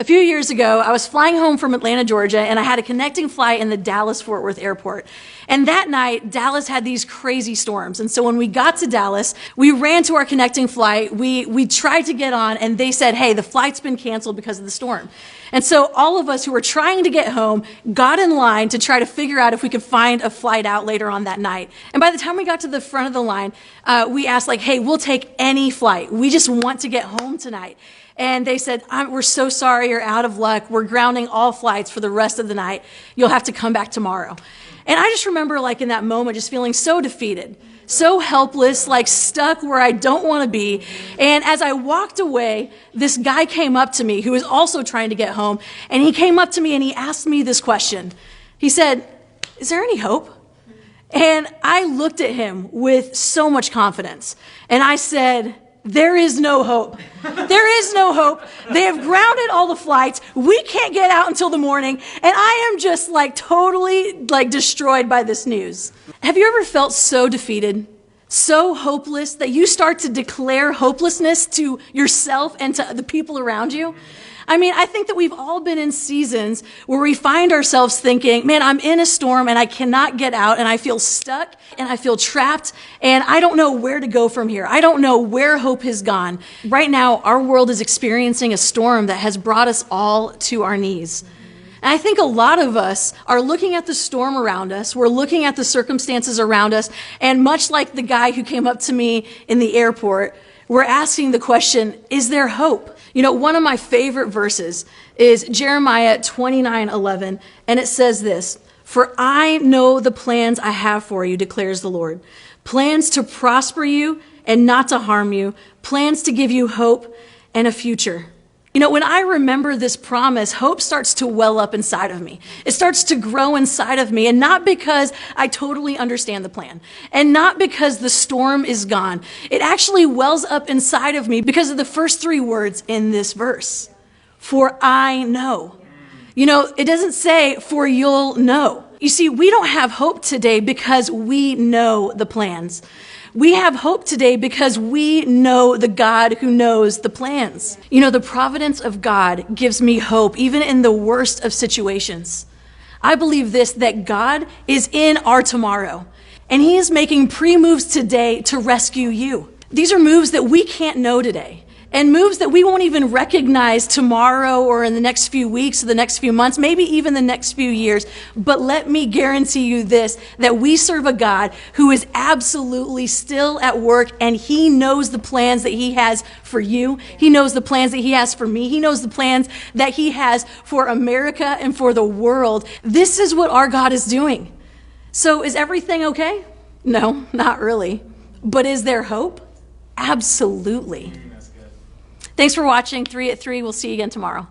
A few years ago, I was flying home from Atlanta, Georgia, and I had a connecting flight in the Dallas-Fort Worth airport. And that night, Dallas had these crazy storms. And so when we got to Dallas, we ran to our connecting flight. We tried to get on, and they said, hey, the flight's been canceled because of the storm. And so all of us who were trying to get home got in line to try to figure out if we could find a flight out later on that night. And by the time we got to the front of the line, we asked, like, hey, we'll take any flight. We just want to get home tonight. And they said, we're so sorry, you're out of luck. We're grounding all flights for the rest of the night. You'll have to come back tomorrow. And I just remember, like, in that moment, just feeling so defeated, so helpless, like stuck where I don't want to be. And as I walked away, this guy came up to me who was also trying to get home. And he came up to me and he asked me this question. He said, is there any hope? And I looked at him with so much confidence. And I said, there is no hope. There is no hope. They have grounded all the flights. We can't get out until the morning. And I am just like totally like destroyed by this news. Have you ever felt so defeated, so hopeless that you start to declare hopelessness to yourself and to the people around you? I mean, I think that we've all been in seasons where we find ourselves thinking, man, I'm in a storm and I cannot get out and I feel stuck and I feel trapped and I don't know where to go from here. I don't know where hope has gone. Right now, our world is experiencing a storm that has brought us all to our knees. And I think a lot of us are looking at the storm around us. We're looking at the circumstances around us. And much like the guy who came up to me in the airport, we're asking the question, is there hope? You know, one of my favorite verses is Jeremiah 29:11, and it says this, for I know the plans I have for you, declares the Lord. Plans to prosper you and not to harm you. Plans to give you hope and a future. You know, when I remember this promise, hope starts to well up inside of me. It starts to grow inside of me, and not because I totally understand the plan, and not because the storm is gone. It actually wells up inside of me because of the first three words in this verse. For I know. You know, it doesn't say, for you'll know. You see, we don't have hope today because we know the plans. We have hope today because we know the God who knows the plans. You know, the providence of God gives me hope, even in the worst of situations. I believe this, that God is in our tomorrow, and he is making pre-moves today to rescue you. These are moves that we can't know today, and moves that we won't even recognize tomorrow or in the next few weeks or the next few months, maybe even the next few years. But let me guarantee you this, that we serve a God who is absolutely still at work, and he knows the plans that he has for you. He knows the plans that he has for me. He knows the plans that he has for America and for the world. This is what our God is doing. So is everything okay? No, not really. But is there hope? Absolutely. Thanks for watching 3 at 3. We'll see you again tomorrow.